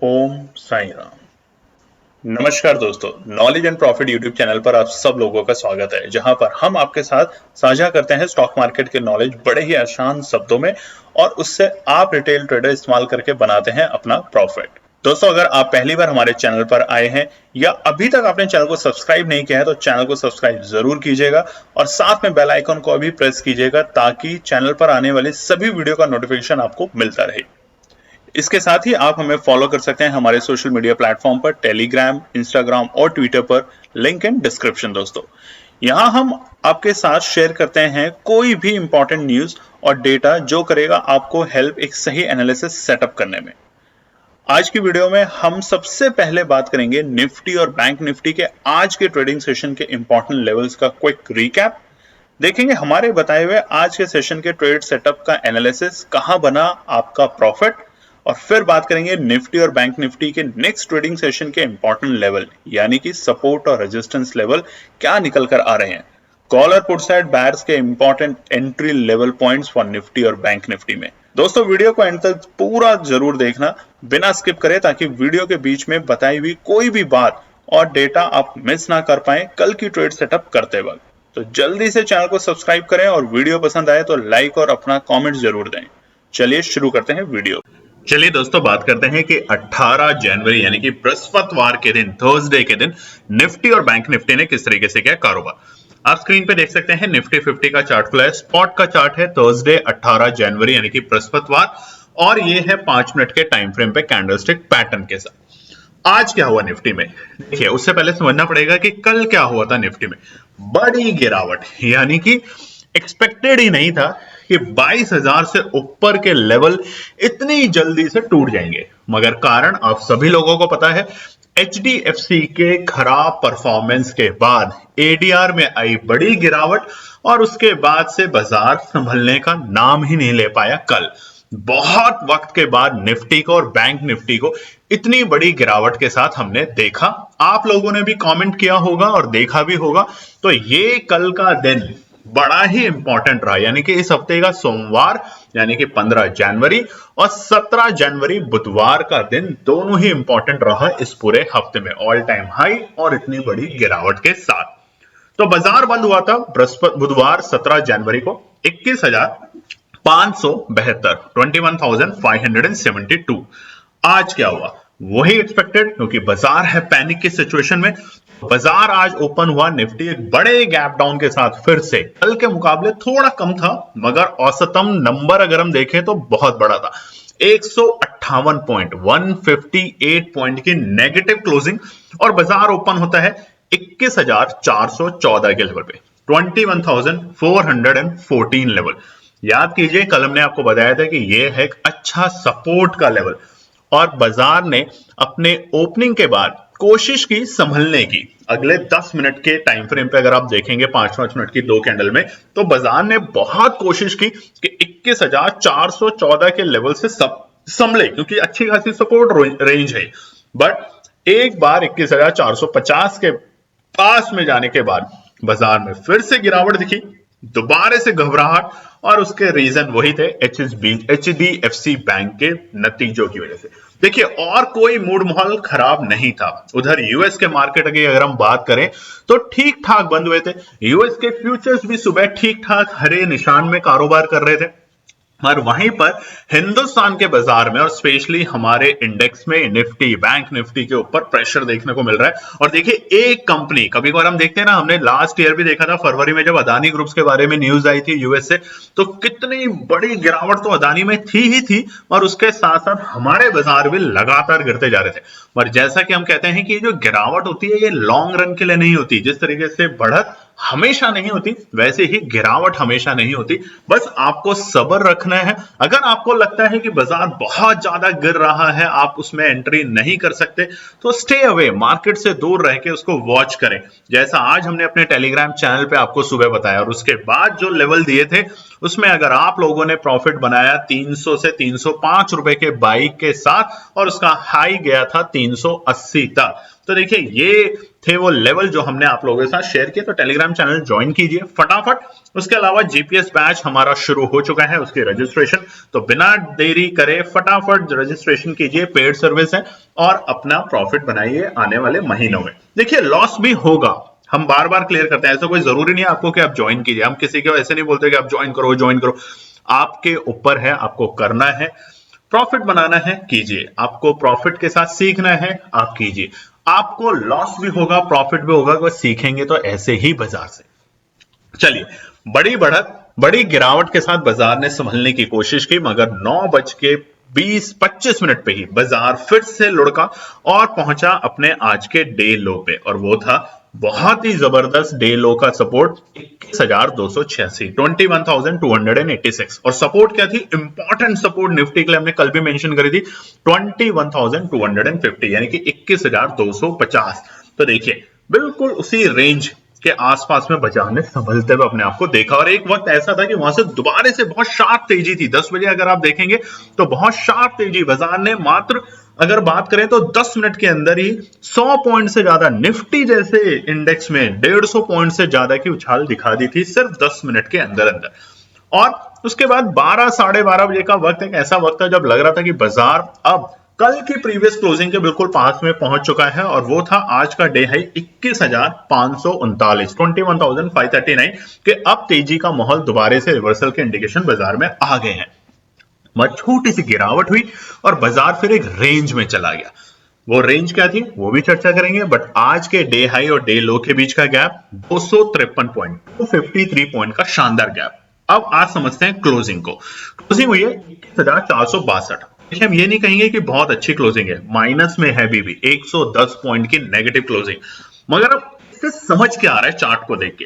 ओम साई राम। नमस्कार दोस्तों, knowledge and profit YouTube channel पर आप सब लोगों का स्वागत है, जहां पर हम आपके साथ साझा करते हैं स्टॉक मार्केट के नॉलेज बड़े ही आसान शब्दों में और उससे आप रिटेल ट्रेडर इस्तेमाल करके बनाते हैं अपना प्रॉफिट। दोस्तों, अगर आप पहली बार हमारे चैनल पर आए हैं या अभी तक आपने चैनल को सब्सक्राइब नहीं किया है तो चैनल को सब्सक्राइब जरूर कीजिएगा और साथ में बेल आइकन को भी प्रेस कीजिएगा ताकि चैनल पर आने वाली सभी वीडियो का नोटिफिकेशन आपको मिलता रहे। इसके साथ ही आप हमें फॉलो कर सकते हैं हमारे सोशल मीडिया प्लेटफॉर्म पर, टेलीग्राम, इंस्टाग्राम और ट्विटर पर, लिंक इन डिस्क्रिप्शन। दोस्तों, यहां हम आपके साथ शेयर करते हैं कोई भी इंपॉर्टेंट न्यूज और डेटा जो करेगा आपको हेल्प एक सही एनालिसिस सेटअप करने में। आज की वीडियो में हम सबसे पहले बात करेंगे निफ्टी और बैंक निफ्टी के आज के ट्रेडिंग सेशन के इंपॉर्टेंट लेवल्स का क्विक रिकैप। देखेंगे हमारे बताए हुए आज के सेशन के ट्रेड सेटअप का एनालिसिस, कहां बना आपका प्रॉफिट, और फिर बात करेंगे निफ्टी और बैंक निफ्टी के नेक्स्ट ट्रेडिंग सेशन के इंपॉर्टेंट लेवल यानी कि सपोर्ट और रेजिस्टेंस लेवल क्या निकल कर आ रहे हैं। कॉल और पुट साइड बायर्स के important entry level points for Nifty और बैंक निफ्टी में। दोस्तों, वीडियो को एंड तक पूरा जरूर देखना बिना स्किप करे, ताकि वीडियो के बीच में बताई हुई कोई भी बात और डेटा आप मिस ना कर पाए कल की ट्रेड सेटअप करते वक्त। तो जल्दी से चैनल को सब्सक्राइब करें और वीडियो पसंद आए तो लाइक और अपना कमेंट जरूर दें। चलिए शुरू करते हैं वीडियो। चलिए दोस्तों, बात करते हैं कि 18 जनवरी यानी कि बृहस्पतिवार के दिन, थर्सडे के दिन, निफ्टी और बैंक निफ्टी ने किस तरीके से किया कारोबार। आप स्क्रीन पे देख सकते हैं निफ्टी 50 का चार्ट खुला है। स्पॉट का चार्ट है थर्सडे 18 जनवरी यानी कि बृहस्पतिवार, और ये है 5 मिनट के टाइम फ्रेम पे कैंडलस्टिक पैटर्न के साथ। आज क्या हुआ निफ्टी में, देखिए उससे पहले समझना पड़ेगा कि कल क्या हुआ था निफ्टी में। बड़ी गिरावट, यानी कि एक्सपेक्टेड ही नहीं था कि 22,000 से ऊपर के लेवल इतनी जल्दी से टूट जाएंगे, मगर कारण आप सभी लोगों को पता है। एचडीएफसी के खराब परफॉर्मेंस के बाद एडीआर में आई बड़ी गिरावट और उसके बाद से बाजार संभलने का नाम ही नहीं ले पाया। कल बहुत वक्त के बाद निफ्टी को और बैंक निफ्टी को इतनी बड़ी गिरावट के साथ हमने देखा। आप लोगों ने भी कमेंट किया होगा और देखा भी होगा। तो ये कल का दिन बड़ा ही इंपॉर्टेंट रहा, यानी कि इस हफ्ते का सोमवार यानी कि 15 जनवरी और 17 जनवरी बुधवार का दिन दोनों ही इंपॉर्टेंट रहा इस पूरे हफ्ते में, ऑल टाइम हाई और इतनी बड़ी गिरावट के साथ। तो बाजार बंद हुआ था बुधवार 17 जनवरी को 21,572, 21,572। आज क्या हुआ, वही एक्सपेक्टेड, क्योंकि बाजार है पैनिक की सिचुएशन में। बाजार आज ओपन हुआ निफ्टी एक बड़े गैप डाउन के साथ, फिर से कल के मुकाबले थोड़ा कम था, मगर औसतम नंबर अगर हम देखें तो बहुत बड़ा था। 158 पॉइंट, 158 पॉइंट की नेगेटिव क्लोजिंग, और बाजार ओपन होता है 21,414 के लेवल पे, 21,414 लेवल। याद कीजिए कल हमने आपको बताया था कि यह है एक अच्छा सपोर्ट का लेवल, और बाजार ने अपने ओपनिंग के बाद कोशिश की संभलने की। अगले 10 मिनट के टाइम फ्रेम पे अगर आप देखेंगे 5-5 मिनट की दो कैंडल में, तो बाजार ने बहुत कोशिश की कि 21,414 के लेवल से संभले, क्योंकि अच्छी खासी सपोर्ट रेंज है। बट एक बार 21,450 के पास में जाने के बाद बाजार में फिर से गिरावट दिखी, दोबारा से घबराहट, और उसके रीजन वही थे एचडीएफसी बैंक के नतीजों की वजह से। देखिए और कोई मूड माहौल खराब नहीं था। उधर यूएस के मार्केट की अगर हम बात करें तो ठीक ठाक बंद हुए थे। यूएस के फ्यूचर्स भी सुबह ठीक ठाक हरे निशान में कारोबार कर रहे थे, और वहीं पर हिंदुस्तान के बाजार में और स्पेशली हमारे इंडेक्स में निफ्टी, बैंक निफ्टी के ऊपर प्रेशर देखने को मिल रहा है। और देखिए एक कंपनी, कभी कभार हम देखते हैं ना, हमने लास्ट ईयर भी देखा था फरवरी में जब अदानी ग्रुप्स के बारे में न्यूज आई थी यूएस से, तो कितनी बड़ी गिरावट तो अदानी में थी ही थी, और उसके साथ साथ हमारे बाजार भी लगातार गिरते जा रहे थे। और जैसा कि हम कहते हैं कि जो गिरावट होती है ये लॉन्ग रन के लिए नहीं होती, जिस तरीके से बढ़त हमेशा नहीं होती वैसे ही गिरावट हमेशा नहीं होती। बस आपको सब्र रखना है। अगर आपको लगता है कि बाजार बहुत ज्यादा गिर रहा है, आप उसमें एंट्री नहीं कर सकते, तो स्टे अवे, मार्केट से दूर रह के उसको वॉच करें, जैसा आज हमने अपने टेलीग्राम चैनल पे आपको सुबह बताया। और उसके बाद जो लेवल दिए थे उसमें अगर आप लोगों ने प्रॉफिट बनाया 300 से 305 रुपए के बाई के साथ, और उसका हाई गया था 380 तक, तो देखिए ये थे वो लेवल जो हमने आप लोगों के साथ शेयर किए। तो टेलीग्राम चैनल ज्वाइन कीजिए फटाफट। उसके अलावा जीपीएस बैच हमारा शुरू हो चुका है, उसकी रजिस्ट्रेशन, तो बिना देरी करे फटाफट रजिस्ट्रेशन कीजिए। पेड सर्विस है और अपना प्रॉफिट बनाइए आने वाले महीनों में। देखिए लॉस भी होगा, हम बार बार क्लियर करते हैं, ऐसा कोई जरूरी नहीं है आपको कि आप ज्वाइन कीजिए। हम किसी को ऐसे नहीं बोलते कि आप ज्वाइन करो ज्वाइन करो, आपके ऊपर है, आपको करना है, प्रॉफिट बनाना है कीजिए, आपको प्रॉफिट के साथ सीखना है आप कीजिए। आपको लॉस भी होगा प्रॉफिट भी होगा, अगर सीखेंगे तो ऐसे ही बाजार से। चलिए, बड़ी बढ़त बड़ी गिरावट के साथ बाजार ने संभलने की कोशिश की, मगर 9:20-25 मिनट पे ही बाजार फिर से लुढ़का और पहुंचा अपने आज के डे लो पे, और वो था बहुत ही जबरदस्त डे लो का सपोर्ट 21,286, 21,286। और सपोर्ट क्या थी, इंपॉर्टेंट सपोर्ट निफ्टी के लिए हमने कल भी मेंशन करी थी 21,250, यानी कि 21,250। तो देखिए बिल्कुल उसी रेंज के आसपास में बाजार ने संभलते हुए अपने आप को देखा। और एक वक्त ऐसा था कि वहां से दोबारा से बहुत शार्प तेजी थी, 10 बजे अगर आप देखेंगे तो बहुत शार्प तेजी बाजार ने, मात्र अगर बात करें तो 10 मिनट के अंदर ही 100 पॉइंट से ज्यादा, निफ्टी जैसे इंडेक्स में 150 पॉइंट से ज्यादा की उछाल दिखा दी थी सिर्फ 10 मिनट के अंदर अंदर। और उसके बाद 12 साढ़े 12 बजे का वक्त एक ऐसा वक्त था जब लग रहा था कि बाजार अब कल की प्रीवियस क्लोजिंग के बिल्कुल पास में पहुंच चुका है, और वो था आज का डे हाई 21,539, 21,539 के अब तेजी का माहौल दोबारा से रिवर्सल के इंडिकेशन बाजार में आ गए हैं। छोटी सी गिरावट हुई और बाजार फिर एक रेंज में चला गया। वो रेंज क्या थी वो भी चर्चा करेंगे, बट आज के डे हाई और डे लो के बीच का गैप 253 पॉइंट, 253 पॉइंट का शानदार गैप। अब आज समझते हैं क्लोजिंग को। क्लोजिंग हुई है 21,462। हम ये नहीं कहेंगे कि बहुत अच्छी क्लोजिंग है, माइनस में है भी 110 पॉइंट की नेगेटिव क्लोजिंग। मगर अब इससे समझ क्या आ रहा है, चार्ट को देख के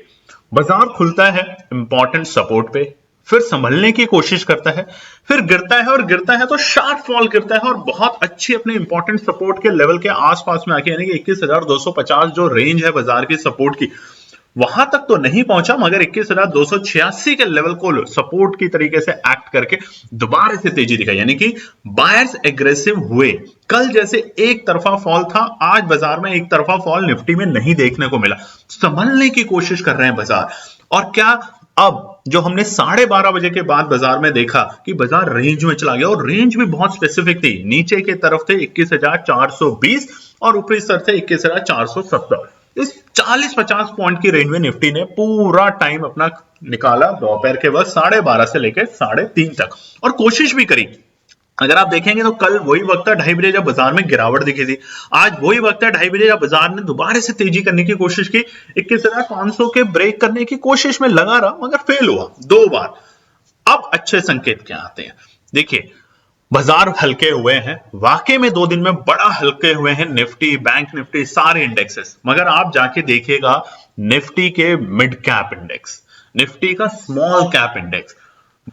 बाजार खुलता है इंपॉर्टेंट सपोर्ट पे, फिर संभलने की कोशिश करता है, फिर गिरता है, और गिरता है तो शार्प फॉल करता है, और बहुत अच्छी अपने इंपॉर्टेंट सपोर्ट के लेवल के आसपास में आके, यानी कि 21,250 जो रेंज है बाजार की सपोर्ट की, वहां तक तो नहीं पहुंचा, मगर 21,286 के लेवल को सपोर्ट की तरीके से एक्ट करके दोबारा से तेजी दिखाई, यानी कि बायर्स एग्रेसिव हुए। कल जैसे एक तरफा फॉल था, आज बाजार में एक तरफा फॉल निफ्टी में नहीं देखने को मिला, संभलने की कोशिश कर रहे हैं बाजार। और क्या अब जो हमने 12:30 बजे के बाद बाजार में देखा कि बाजार रेंज में चला गया, और रेंज भी बहुत स्पेसिफिक थी, नीचे के तरफ थे 21,420 और ऊपरी स्तर थे 21,470। इस 40-50 पॉइंट की रेंज में निफ्टी ने पूरा टाइम अपना निकाला, दोपहर के वक्त 12:30 से लेकर 3:30 तक, और कोशिश भी करी। अगर आप देखेंगे तो कल वही वक्त था 2:30 बजे जब बाजार में गिरावट दिखी थी, आज वही वक्त है 2:30 बजे जब बाजार ने दोबारा से तेजी करने की कोशिश की, 21,500 के ब्रेक करने की कोशिश में लगा रहा, मगर फेल हुआ 2 बार। अब अच्छे संकेत क्या आते हैं, देखिए बाजार हल्के हुए हैं, वाकई में 2 दिन में बड़ा हल्के हुए हैं निफ्टी, बैंक निफ्टी, सारे इंडेक्सेस। मगर आप जाके देखिएगा निफ्टी के मिड कैप इंडेक्स, निफ्टी का स्मॉल कैप इंडेक्स,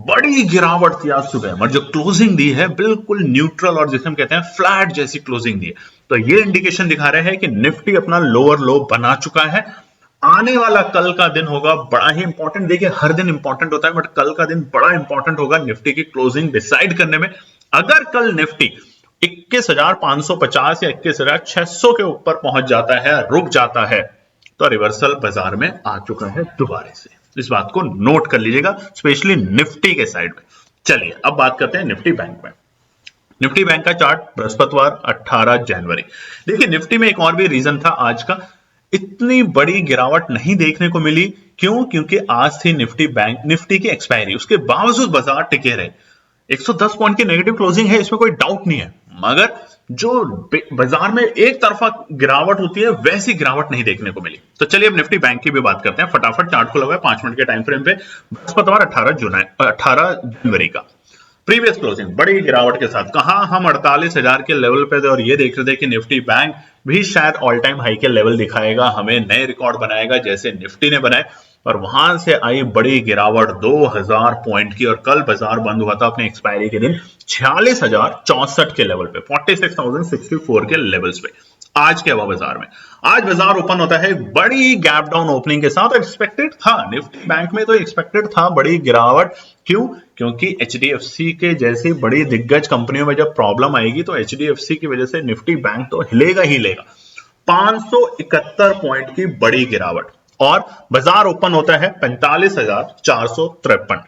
बड़ी गिरावट थी आज सुबह, मगर जो क्लोजिंग दी है बिल्कुल न्यूट्रल, और जिसे हम कहते हैं फ्लैट जैसी क्लोजिंग दी है। तो ये इंडिकेशन दिखा रहे हैं कि निफ्टी अपना लोअर लो बना चुका है। आने वाला कल का दिन होगा बड़ा ही इंपॉर्टेंट। देखिए हर दिन इंपॉर्टेंट होता है, बट कल का दिन बड़ा इंपॉर्टेंट होगा निफ्टी की क्लोजिंग डिसाइड करने में। अगर कल निफ्टी 21,550 या 21,600 के ऊपर पहुंच जाता है, रुक जाता है, तो रिवर्सल बाजार में आ चुका है दोबारा से। इस बात को नोट कर लीजिएगा, स्पेशली निफ्टी के साइड में। चलिए अब बात करते हैं निफ्टी बैंक में। निफ्टी बैंक का चार्ट बृहस्पतिवार 18 जनवरी। देखिए निफ्टी में एक और भी रीजन था आज का, इतनी बड़ी गिरावट नहीं देखने को मिली। क्यों? क्योंकि आज थी निफ्टी की एक्सपायरी, उसके बावजूद बाजार टिके रहे। 110 पॉइंट की नेगेटिव क्लोजिंग है, इसमें कोई डाउट नहीं है, मगर जो बाजार में एक तरफा गिरावट होती है वैसी गिरावट नहीं देखने को मिली। तो चलिए अब निफ्टी बैंक की भी बात करते हैं फटाफट। चार्ट खुला हुआ है 5 मिनट के टाइम फ्रेम पे, बृहस्पतिवार 18 जनवरी का प्रीवियस क्लोजिंग बड़ी गिरावट के साथ। कहां हम 48,000 के लेवल पे थे, और ये देख रहे थे कि निफ्टी बैंक भी शायद ऑल टाइम हाई के लेवल दिखाएगा, हमें नए रिकॉर्ड बनाएगा जैसे निफ्टी ने बनाए। और वहां से आई बड़ी गिरावट 2000 पॉइंट की, और कल बाजार बंद हुआ था अपने एक्सपायरी के दिन 46,064 के लेवल पे, 46,064 के लेवल्स पे। आज क्या हुआ बाजार में? आज बाजार ओपन होता है बड़ी गैप डाउन ओपनिंग के साथ। एक्सपेक्टेड था निफ्टी बैंक में, तो एक्सपेक्टेड था बड़ी गिरावट। क्यों? क्योंकि एचडीएफसी के जैसी बड़ी दिग्गज कंपनियों में जब प्रॉब्लम आएगी तो एचडीएफसी की वजह से निफ्टी बैंक तो हिलेगा ही हिलेगा। 571 पॉइंट की बड़ी गिरावट और बाजार ओपन होता है 45,453,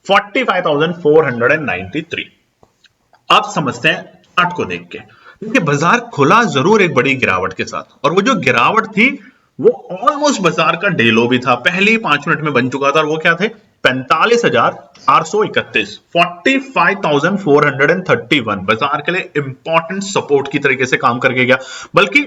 45,493। अब समझते हैं चार्ट को देख के। देखिए बाजार खुला जरूर एक बड़ी गिरावट के साथ, और वो जो गिरावट थी वो ऑलमोस्ट बाजार का डे लो भी था, पहले ही 5 मिनट में बन चुका था, और वो क्या थे 45,431, 45,431 बाजार के लिए इंपॉर्टेंट सपोर्ट की तरीके से काम करके गया। बल्कि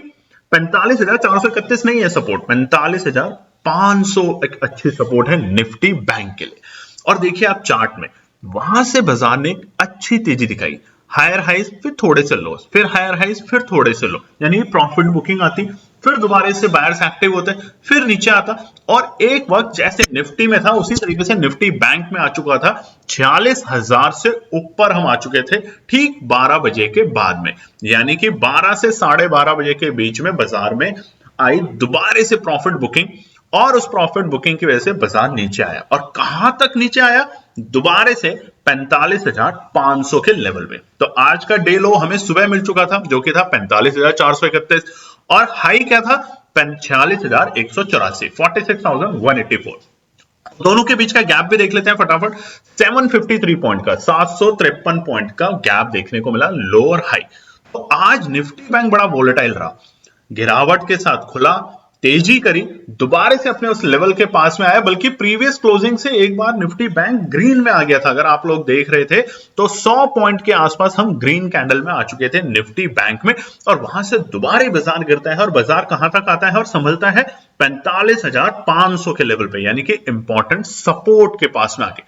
45,431 नहीं है सपोर्ट, 45,500 एक अच्छी सपोर्ट है निफ्टी बैंक के लिए। और देखिए आप चार्ट में वहां से बाजार ने एक अच्छी तेजी दिखाई, हायर हाइज फिर थोड़े से लो, फिर हायर हाइज फिर थोड़े से लो, यानी प्रॉफिट बुकिंग आती, फिर दोबारा से बायर्स एक्टिव होते, फिर नीचे आता, और एक वक्त जैसे निफ्टी में था उसी तरीके से निफ्टी बैंक में आ चुका था। 46,000 से ऊपर हम आ चुके थे ठीक 12 बजे के बाद में, यानी कि 12 से 12:30 बजे के बीच में बाजार में आई दोबारा से प्रॉफिट बुकिंग, और उस प्रॉफिट बुकिंग की वजह से बाजार नीचे आया। और कहां तक नीचे आया? दोबारा से 45,500 के लेवल में। तो आज का डे लो हमें सुबह मिल चुका था जो कि था 45,431, और हाई क्या था 46,184, 46,184। दोनों के बीच का गैप भी देख लेते हैं फटाफट। 753 पॉइंट का, 753 पॉइंट का गैप देखने को मिला लोअर हाई। तो आज निफ्टी बैंक बड़ा वोलेटाइल रहा, गिरावट के साथ खुला, तेजी करी, दोबारा से अपने उस लेवल के पास में आया, बल्कि प्रीवियस क्लोजिंग से एक बार निफ्टी बैंक ग्रीन में आ गया था। अगर आप लोग देख रहे थे तो 100 पॉइंट के आसपास हम ग्रीन कैंडल में आ चुके थे निफ्टी बैंक में, और वहां से दोबारा बाजार गिरता है, और बाजार कहां तक आता है और संभलता है 45,500 के लेवल पे, यानी कि इंपॉर्टेंट सपोर्ट के पास में आके।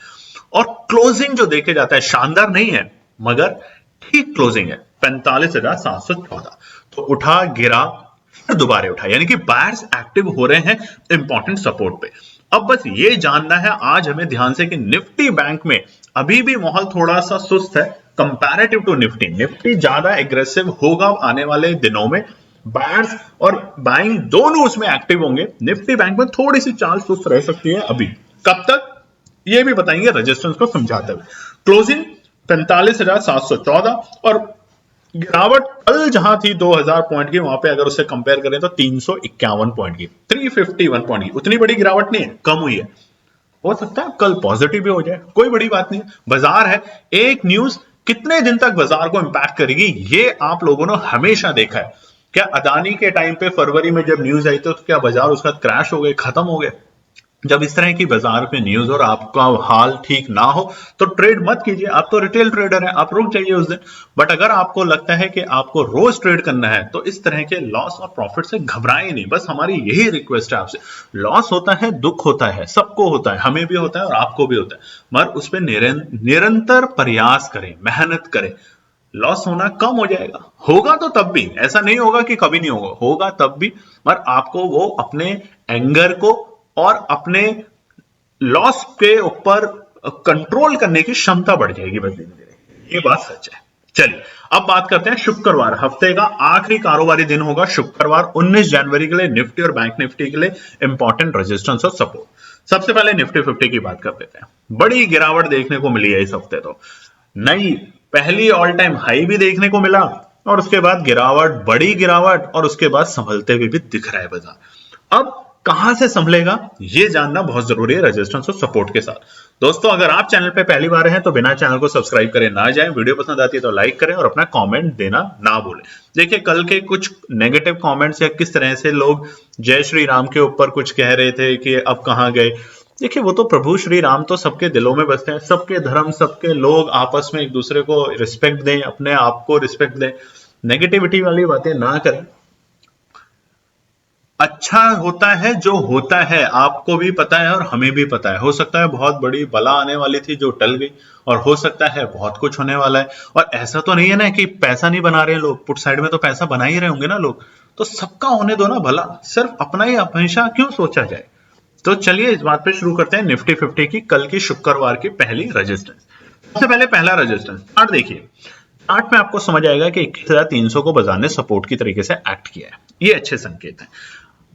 और क्लोजिंग जो देखे जाता है शानदार नहीं है, मगर ठीक क्लोजिंग है 45,714। तो उठा, गिरा, फिर दोबारा उठा, यानी कि बायर्स एक्टिव हो रहे हैं इंपॉर्टेंट सपोर्ट पे। अब बस ये जानना है आज हमें ध्यान से कि निफ्टी बैंक में अभी भी माहौल थोड़ा सा सुस्त है कंपैरेटिव टू निफ्टी। निफ्टी ज्यादा एग्रेसिव होगा आने वाले दिनों में, बायर्स और बाइंग दोनों उसमें एक्टिव होंगे। निफ्टी बैंक में थोड़ी सी चाल सुस्त रह सकती है अभी, कब तक ये भी बताएंगे रेजिस्टेंस को समझाते हुए। क्लोजिंग 45,714, और गिरावट कल जहां थी 2000 पॉइंट की, वहां पे अगर उससे कंपेयर करें तो 351 पॉइंट की, 351 पॉइंट की। उतनी बड़ी गिरावट नहीं है, कम हुई है। हो सकता है कल पॉजिटिव भी हो जाए, कोई बड़ी बात नहीं है। बाजार है, एक न्यूज कितने दिन तक बाजार को इंपैक्ट करेगी ये आप लोगों ने हमेशा देखा है। क्या अदानी के टाइम पे फरवरी में जब न्यूज आई तो क्या बाजार उसका क्रैश हो गए, खत्म हो गए? जब इस तरह की बाजार पे न्यूज और आपका हाल ठीक ना हो तो ट्रेड मत कीजिए। आप तो रिटेल ट्रेडर हैं, आप रुक जाइए उस दिन। बट अगर आपको लगता है कि आपको रोज ट्रेड करना है तो इस तरह के लॉस और प्रॉफिट से घबराएं नहीं। बस हमारी यही रिक्वेस्ट है आपसे। लॉस होता है, दुख होता है, सबको होता है, हमें भी होता है और आपको भी होता है, मगर उस पर निरंतर प्रयास करें, मेहनत करें। लॉस होना कम हो जाएगा, होगा तो तब भी, ऐसा नहीं होगा कि कभी नहीं होगा, होगा तब भी, मगर आपको वो अपने एंगर को और अपने लॉस के ऊपर कंट्रोल करने की क्षमता बढ़ जाएगी बस धीरे धीरे। ये बात सच है। चलिए अब बात करते हैं शुक्रवार, हफ्ते का आखिरी कारोबारी दिन होगा शुक्रवार 19 जनवरी के लिए निफ्टी और बैंक निफ्टी के लिए इंपॉर्टेंट रेजिस्टेंस और सपोर्ट। सबसे पहले निफ्टी 50 की बात कर लेते हैं। बड़ी गिरावट देखने को मिली है इस हफ्ते, तो नई पहली ऑल टाइम हाई भी देखने को मिला, और उसके बाद गिरावट, बड़ी गिरावट, और उसके बाद संभलते हुए भी दिख रहा है बाजार। अब कहां से संभलेगा ये जानना बहुत जरूरी है रेजिस्टेंस और सपोर्ट के साथ। दोस्तों अगर आप चैनल पे पहली बार हैं तो बिना चैनल को सब्सक्राइब करे ना जाएं, वीडियो पसंद आती है तो लाइक करें और अपना कमेंट देना ना भूलें। देखिए कल के कुछ नेगेटिव कमेंट्स या किस तरह से लोग जय श्री राम के ऊपर कुछ कह रहे थे कि अब कहां गए। देखिए वो तो प्रभु श्री राम तो सबके दिलों में बसते हैं, सबके धर्म, सबके लोग आपस में एक दूसरे को रिस्पेक्ट दें, अपने आप को रिस्पेक्ट दें, नेगेटिविटी वाली बातें ना करें। अच्छा होता है जो होता है, आपको भी पता है और हमें भी पता है। हो सकता है बहुत बड़ी बला आने वाली थी जो टल गई, और हो सकता है बहुत कुछ होने वाला है। और ऐसा तो नहीं है ना कि पैसा नहीं बना रहे लोग, पुट साइड में तो पैसा बना ही रहे होंगे ना लोग, तो सबका होने दो ना भला, सिर्फ अपना ही हमेशा क्यों सोचा जाए। तो चलिए इस बात पे शुरू करते हैं निफ्टी 50 की कल की शुक्रवार की पहली रेजिस्टेंस। सबसे पहले पहला रेजिस्टेंस चार्ट देखिए। चार्ट में आपको समझ आएगा कि 21,300 को बाजार ने सपोर्ट की तरीके से एक्ट किया है, ये अच्छे संकेत हैं।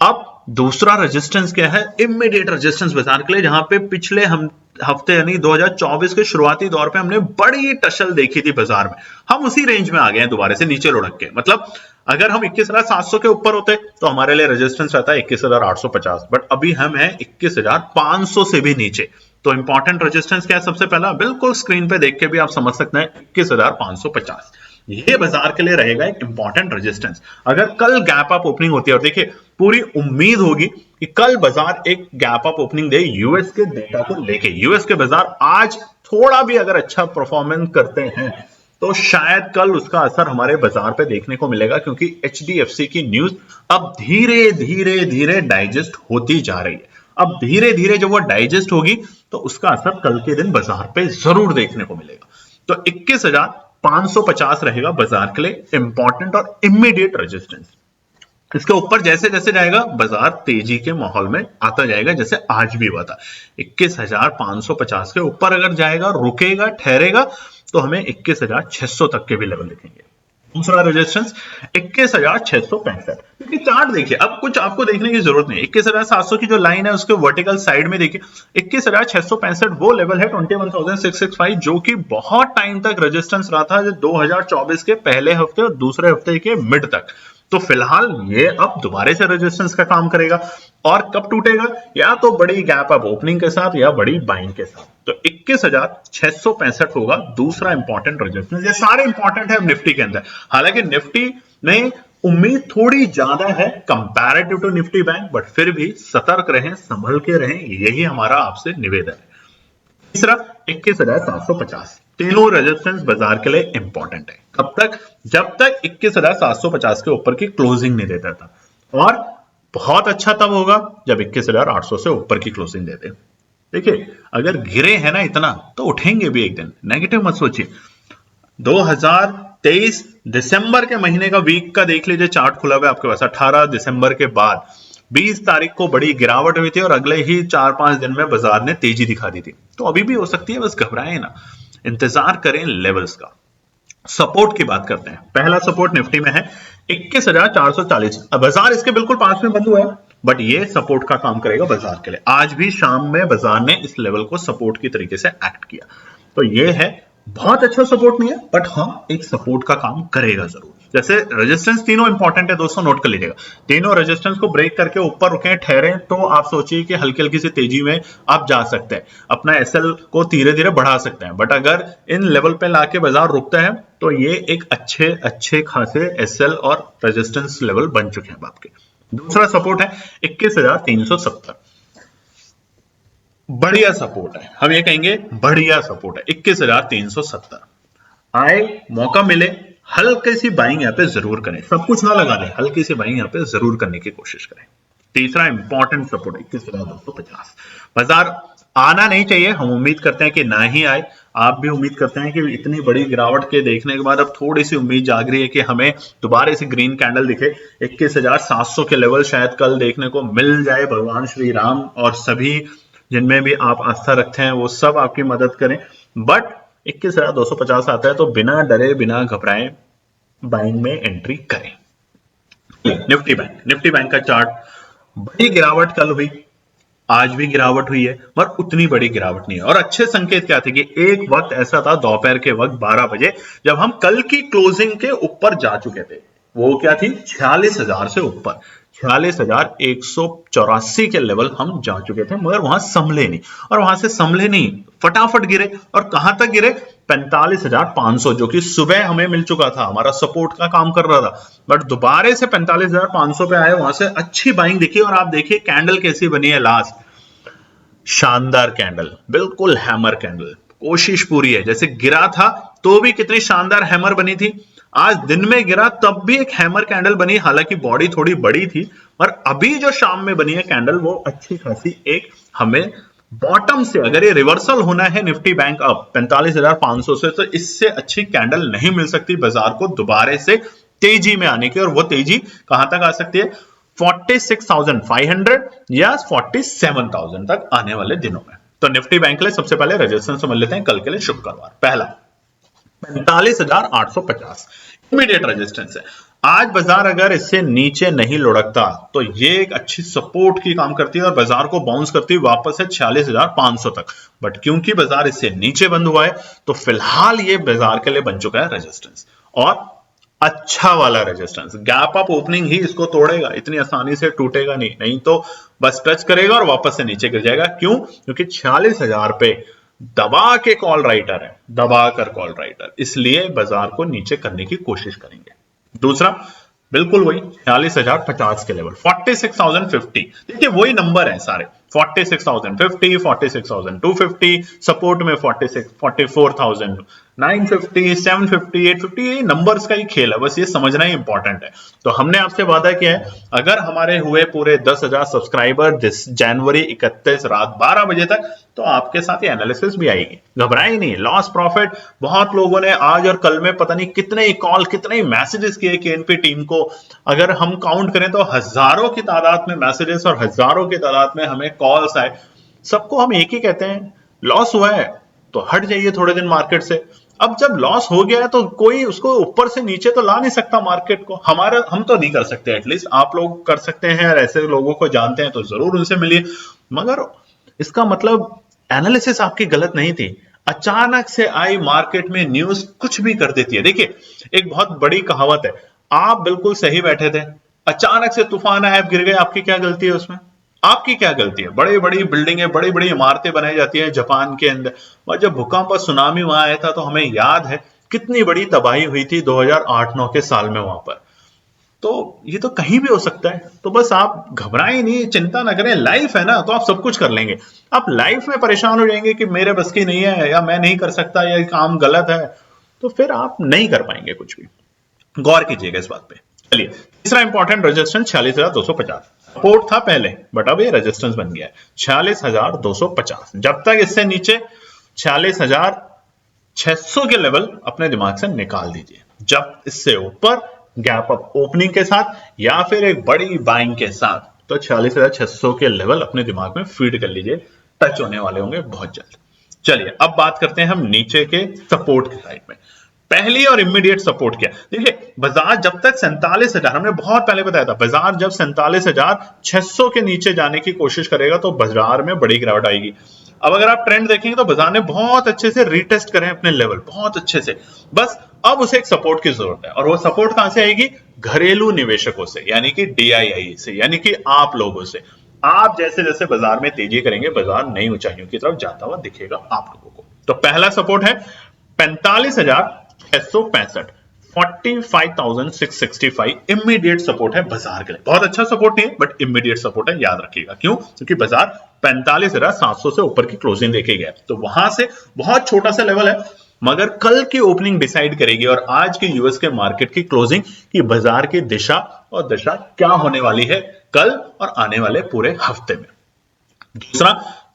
अब दूसरा रेजिस्टेंस क्या है? इमीडिएट रेजिस्टेंस बाजार के लिए, जहां पे पिछले हम हफ्ते यानी 2024 के शुरुआती दौर पे हमने बड़ी टसल देखी थी बाजार में, हम उसी रेंज में आ गए हैं दोबारा से नीचे लुढ़क के। मतलब अगर हम 21,700 के ऊपर होते तो हमारे लिए रेजिस्टेंस रहता है 21,850, बट अभी हम हैं 21,500 से भी नीचे। तो इंपॉर्टेंट रेजिस्टेंस क्या है? सबसे पहला बिल्कुल स्क्रीन पे देख के भी आप समझ सकते हैं 21,550, ये बाजार के लिए रहेगा एक इंपॉर्टेंट रेजिस्टेंस। अगर कल गैप अप ओपनिंग होती है, और देखिए पूरी उम्मीद होगी कि कल बाजार एक गैप अप ओपनिंग दे यूएस के डेटा को लेके। यूएस के बाजार आज थोड़ा भी अगर अच्छा परफॉर्मेंस करते हैं तो शायद कल उसका असर हमारे बाजार पे देखने को मिलेगा, क्योंकि एचडीएफसी की न्यूज अब धीरे धीरे धीरे डाइजेस्ट होती जा रही है। अब धीरे धीरे जब वो डाइजेस्ट होगी तो उसका असर कल के दिन बाजार पे जरूर देखने को मिलेगा। तो 21,550 रहेगा बाजार के लिए इंपॉर्टेंट और इमीडिएट रेजिस्टेंस। इसके ऊपर जैसे जैसे जाएगा बाजार तेजी के माहौल में आता जाएगा, जैसे आज भी हुआ था। 21,550 के ऊपर अगर जाएगा, रुकेगा, ठहरेगा, तो हमें 21,600 तक के भी लेवल दिखेंगे। दूसरा रेजिस्टेंस 21,665, क्योंकि चार्ट देखिए, अब कुछ आपको देखने की जरूरत नहीं। 21,700 की जो लाइन है उसके वर्टिकल साइड में देखिए 21,665 वो लेवल है 21,665, जो कि बहुत टाइम तक रेजिस्टेंस रहा था 2024 के पहले हफ्ते और दूसरे हफ्ते के मिड तक। तो फिलहाल ये अब दोबारा से रेजिस्टेंस का काम करेगा, और कब टूटेगा? या तो बड़ी गैप अप ओपनिंग के साथ या बड़ी बाइंग के साथ। तो 21,665 होगा दूसरा इंपॉर्टेंट रेजिस्टेंस। ये सारे इंपॉर्टेंट है निफ्टी के अंदर। हालांकि निफ्टी में उम्मीद थोड़ी ज्यादा है comparative to Nifty bank, but फिर भी सतर्क रहें, संभल के रहें, यही हमारा आपसे निवेदन है। तीसरा 21,750, तीनों रेजिस्टेंस बाजार के लिए इंपॉर्टेंट है। कब तक? जब तक 21,750 के ऊपर की क्लोजिंग नहीं देता था, और बहुत अच्छा तब होगा जब 21,800 से ऊपर की क्लोजिंग देते। देखिए अगर गिरे हैं ना इतना, तो उठेंगे भी एक दिन, नेगेटिव मत सोचिए। 2023 दिसंबर के महीने का वीक का देख लीजिए, चार्ट खुला हुआ है आपके पास। 18 दिसंबर के बाद 20 तारीख को बड़ी गिरावट हुई थी, और अगले ही 4-5 दिन में बाजार ने तेजी दिखा दी थी। तो अभी भी हो सकती है, बस घबराएं ना, इंतजार करें लेवल्स का। सपोर्ट की बात करते हैं। पहला सपोर्ट निफ्टी में है 21,440। अब बाजार इसके बिल्कुल पास में बंद हुआ है, बट ये सपोर्ट का काम करेगा बाजार के लिए। आज भी शाम में बाजार ने इस लेवल को सपोर्ट की तरीके से एक्ट किया। तो ये है, बहुत अच्छा सपोर्ट नहीं है, बट हाँ एक सपोर्ट का काम करेगा जरूर। जैसे रेजिस्टेंस तीनों इंपॉर्टेंट है दोस्तों, नोट कर लीजिएगा। तीनों रेजिस्टेंस को ब्रेक करके ऊपर रुके, ठहरे, तो आप सोचिए कि हल्की हल्की सी तेजी में आप जा सकते हैं, अपना एसएल को धीरे धीरे बढ़ा सकते हैं। बट अगर इन लेवल पे लाके बाजार रुकता है तो ये एक अच्छे खासे एसएल और रेजिस्टेंस लेवल बन चुके हैं आपके। दूसरा सपोर्ट है 21,370, बढ़िया सपोर्ट है, हम ये कहेंगे बढ़िया सपोर्ट है 21,370। आए मौका मिले, हल्की सी बाइंग यहाँ पे जरूर करें, सब कुछ ना लगा दें, हल्की सी बाइंग यहाँ पे जरूर करने की कोशिश करें। तीसरा इंपॉर्टेंट सपोर्ट 21,250, बाजार आना नहीं चाहिए, हम उम्मीद करते हैं कि ना ही आए। आप भी उम्मीद करते हैं कि इतनी बड़ी गिरावट के देखने के बाद अब थोड़ी सी उम्मीद जाग रही है कि हमें दोबारा से ग्रीन कैंडल दिखे। 21,700 के लेवल शायद कल देखने को मिल जाए। भगवान श्री राम और सभी जिनमें भी आप आस्था रखते हैं वो सब आपकी मदद करें। बट 21,250 आता है तो बिना डरे बिना घबराए बाइंग में एंट्री करें। निफ्टी बैंक का चार्ट, बड़ी गिरावट कल हुई, आज भी गिरावट हुई है, पर उतनी बड़ी गिरावट नहीं है। और अच्छे संकेत क्या थे कि एक वक्त ऐसा था दोपहर के वक्त 12 बजे जब हम कल की क्लोजिंग के ऊपर जा चुके थे। वो क्या थी? 46,000 से ऊपर, 46,184 के लेवल हम जा चुके थे, मगर वहां संभले नहीं। और वहां से संभले नहीं, फटाफट गिरे, और कहां तक गिरे? 45,500, जो कि सुबह हमें मिल चुका था, हमारा सपोर्ट का काम कर रहा था। बट दोबारा से 45,500 पे आए, वहां से अच्छी बाइंग दिखी। और आप देखिए कैंडल कैसी बनी है लास्ट, शानदार कैंडल, बिल्कुल हैमर कैंडल। कोशिश पूरी है, जैसे गिरा था तो भी कितनी शानदार हैमर बनी थी, आज दिन में गिरा तब भी एक हैमर कैंडल बनी। हालांकि बॉडी थोड़ी बड़ी थी, पर अभी जो शाम में बनी है कैंडल वो अच्छी खासी एक हमें बॉटम से, अगर ये रिवर्सल होना है निफ्टी बैंक अप 45,500 से, तो इससे अच्छी कैंडल नहीं मिल सकती बाजार को दोबारा से तेजी में आने की। और वो तेजी कहां तक आ सकती है? 46,500 या 47,000 तक आने वाले दिनों में। तो निफ्टी बैंक के लिए सबसे पहले रेजिस्टेंस समझ लेते हैं कल के लिए शुक्रवार। पहला 45,850 इमीडिएट रेजिस्टेंस है। आज बाजार अगर इससे नीचे नहीं लुढ़कता तो ये एक अच्छी सपोर्ट की काम करती है और बाजार को बाउंस करती है वापस से 46,500 तक। बट क्योंकि बाजार इससे नीचे बंद हुआ है तो फिलहाल ये बाजार के लिए बन चुका है रेजिस्टेंस, और अच्छा वाला रेजिस्टेंस। गैप अप ओपनिंग ही इसको तोड़ेगा, इतनी आसानी से टूटेगा नहीं तो बस टच करेगा और वापस से नीचे गिर जाएगा। क्यों? क्योंकि 46,000 पे दबा के कॉल राइटर है, दबा कर कॉल राइटर, इसलिए बाजार को नीचे करने की कोशिश करेंगे। दूसरा बिल्कुल वही 46,050 के लेवल, 46,050। देखिए वही नंबर है सारे, 46,050, 46,250, सपोर्ट में 46, 44,950, 750, 850, ये नंबर्स का ही खेल है, बस ये समझना ही इंपॉर्टेंट है। तो हमने आपसे वादा किया है, अगर हमारे हुए पूरे 10,000 सब्सक्राइबर जनवरी 31 रात 12 बजे तक, तो आपके साथ ये एनालिसिस भी आएगी। घबराए नहीं, लॉस प्रॉफिट बहुत लोगों ने आज और कल में पता नहीं कितने कॉल, कितने मैसेजेस किए केएनपी टीम को। अगर हम काउंट करें तो हजारों की तादाद में मैसेजेस और हजारों की तादाद में हमें कॉल्स आए। सबको हम एक ही कहते हैं, लॉस हुआ है तो हट जाइए थोड़े दिन मार्केट से। अब जब लॉस हो गया है तो कोई उसको ऊपर से नीचे तो ला नहीं सकता मार्केट को, हम तो नहीं कर सकते, एटलीस्ट आप लोग कर सकते हैं, और ऐसे लोगों को जानते हैं तो जरूर उनसे मिलिए। मगर इसका मतलब एनालिसिस आपकी गलत नहीं थी। अचानक से आई मार्केट में न्यूज कुछ भी कर देती है। देखिए एक बहुत बड़ी कहावत है, आप बिल्कुल सही बैठे थे, अचानक से तूफान आया, गिर गए, आपकी क्या गलती है उसमें? आपकी क्या गलती है? बड़ी बड़ी बिल्डिंगें, बड़ी बड़ी इमारतें बनाई जाती हैं जापान के अंदर, और जब भूकंप और सुनामी वहां आया था तो हमें याद है कितनी बड़ी तबाही हुई थी 2008-9 के साल में वहां पर। तो ये तो कहीं भी हो सकता है, तो बस आप घबराएं नहीं, चिंता ना करें, लाइफ है ना, तो आप सब कुछ कर लेंगे। आप लाइफ में परेशान हो जाएंगे कि मेरे बस की नहीं है, या मैं नहीं कर सकता, या काम गलत है, तो फिर आप नहीं कर पाएंगे कुछ भी। गौर कीजिएगा इस बात पे। चलिए तीसरा इंपॉर्टेंट रेजिस्टेंस 46,250 सपोर्ट था पहले, बट अब ये रेजिस्टेंस बन गया है 46,250। जब तक इससे नीचे 46,600 के लेवल अपने दिमाग से निकाल दीजिए। जब इससे ऊपर गैप अप ओपनिंग के साथ या फिर एक बड़ी बाइंग के साथ, तो 46,600 के लेवल अपने दिमाग में फीड कर लीजिए, टच होने वाले होंगे बहुत जल्द। चलिए अब बात करते हैं हम नीचे के सपोर्ट के साइड में। पहली और इमीडिएट सपोर्ट क्या? देखिए बाजार जब तक 47,000, हमने बहुत पहले बताया था, बाजार जब 47,600 के नीचे जाने की कोशिश करेगा तो बाजार में बड़ी गिरावट आएगी। अब अगर आप ट्रेंड देखेंगे तो बाजार ने बहुत अच्छे से रीटेस्ट करें अपने लेवल, बहुत अच्छे से, बस अब उसे एक सपोर्ट की जरूरत है। और वो सपोर्ट कहां से आएगी? घरेलू निवेशकों से, यानी कि DII से, यानी कि आप लोगों से। आप जैसे जैसे बाजार में तेजी करेंगे, बाजार नई ऊंचाइयों की तरफ जाता हुआ दिखेगा आप लोगों को। तो पहला सपोर्ट है 45,665, 45,665 इमीडिएट सपोर्ट है बाजार के लिए। बहुत अच्छा सपोर्ट नहीं है, बट इमीडिएट सपोर्ट है, याद रखिएगा। क्यों? क्योंकि बाजार 45,700 से ऊपर की क्लोजिंग लेके गया, तो वहां से बहुत छोटा सा लेवल है, मगर कल की ओपनिंग डिसाइड करेगी और आज के यूएस के मार्केट की क्लोजिंग कि बाजार की दिशा और दशा क्या होने वाली है कल और आने वाले पूरे हफ्ते में। दूसरा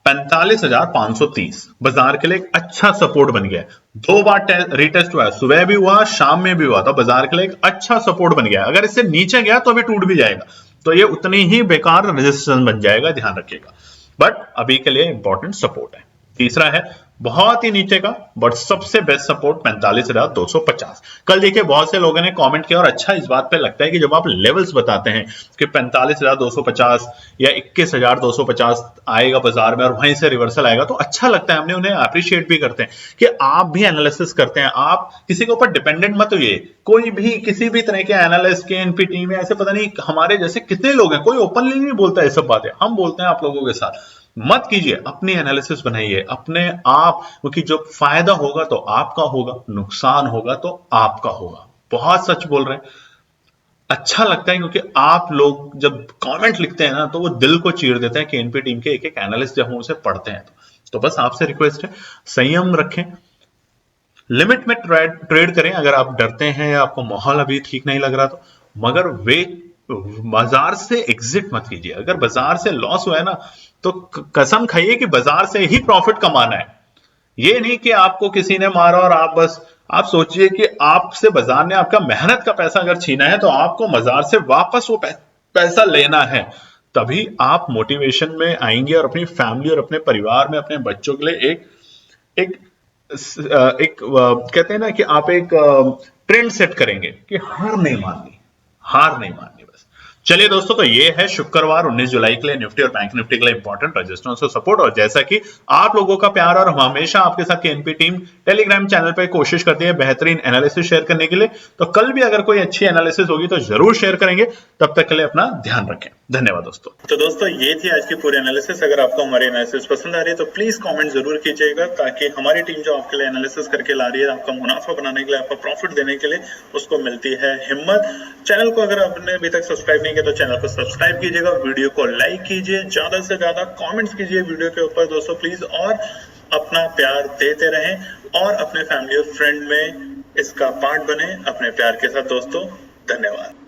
45,530 बाजार के लिए एक अच्छा सपोर्ट बन गया है। 2 बार रीटेस्ट हुआ है, सुबह भी हुआ, शाम में भी हुआ, तो बाजार के लिए एक अच्छा सपोर्ट बन गया है। अगर इससे नीचे गया तो अभी टूट भी जाएगा, तो ये उतनी ही बेकार रेजिस्टेंस बन जाएगा, ध्यान रखिएगा। बट अभी के लिए इंपॉर्टेंट सपोर्ट है। तीसरा है बहुत ही नीचे का बट सबसे बेस्ट सपोर्ट 45,250। कल देखिए बहुत से लोगों ने कमेंट किया, और अच्छा इस बात पे लगता है कि जब आप लेवल्स बताते हैं कि 45,250 या 21,250 आएगा बाजार में और वहीं से रिवर्सल आएगा, तो अच्छा लगता है, हमने उन्हें अप्रिशिएट भी करते हैं कि आप भी एनालिसिस करते हैं। आप किसी के ऊपर डिपेंडेंट मत होइए, कोई भी किसी भी तरह के एनालिस्ट के एनपीटी में ऐसे पता नहीं हमारे जैसे कितने लोग हैं, कोई ओपनली नहीं बोलता है सब बातें, हम बोलते हैं आप लोगों के साथ। मत कीजिए, अपनी एनालिसिस बनाइए अपने आप, क्योंकि जो फायदा होगा तो आपका होगा, नुकसान होगा तो आपका होगा। बहुत सच बोल रहे हैं, अच्छा लगता है क्योंकि आप लोग जब कमेंट लिखते हैं ना तो वो दिल को चीर देते हैं कि एनपी टीम के एक एक एनालिस्ट जब हम उसे पढ़ते हैं तो बस आपसे रिक्वेस्ट है, संयम रखें, लिमिट में ट्रेड करें अगर आप डरते हैं या आपको माहौल अभी ठीक नहीं लग रहा तो, मगर वे बाजार से एग्जिट मत कीजिए। अगर बाजार से लॉस हुआ है ना तो कसम खाइए कि बाजार से ही प्रॉफिट कमाना है, ये नहीं कि आपको किसी ने मारा और आप बस, आप सोचिए कि आपसे बाजार ने आपका मेहनत का पैसा अगर छीना है तो आपको बाजार से वापस वो पैसा लेना है, तभी आप मोटिवेशन में आएंगे और अपनी फैमिली और अपने परिवार में अपने बच्चों के लिए एक कहते हैं ना कि आप एक ट्रेंड सेट करेंगे कि हार नहीं माननी, हार नहीं माननी बस। चलिए दोस्तों, तो ये है शुक्रवार 19 जुलाई के लिए निफ्टी और बैंक निफ्टी के लिए इंपॉर्टेंट रेजिस्टेंस और सपोर्ट। और जैसा कि आप लोगों का प्यार और हमेशा आपके साथ केएनपी टीम टेलीग्राम चैनल पे कोशिश करती है बेहतरीन एनालिसिस शेयर करने के लिए, तो कल भी अगर कोई अच्छी एनालिसिस होगी तो जरूर शेयर करेंगे। तब तक के लिए अपना ध्यान रखें। धन्यवाद दोस्तों। तो दोस्तों, ये थी आज की पूरी एनालिसिस। अगर आपको हमारी एनालिसिस पसंद आ रही है तो प्लीज कमेंट जरूर कीजिएगा, ताकि हमारी टीम जो आपके लिए एनालिसिस करके ला रही है, आपका मुनाफा बनाने के लिए, आपका प्रॉफिट देने के लिए, उसको मिलती है हिम्मत। चैनल को अगर आपने अभी तक सब्सक्राइब नहीं किया तो चैनल को सब्सक्राइब कीजिएगा, वीडियो को लाइक कीजिए, ज्यादा से ज्यादा कमेंट्स कीजिए वीडियो के ऊपर दोस्तों प्लीज, और अपना प्यार देते रहें और अपने फैमिली और फ्रेंड में इसका पार्ट बने अपने प्यार के साथ दोस्तों। धन्यवाद।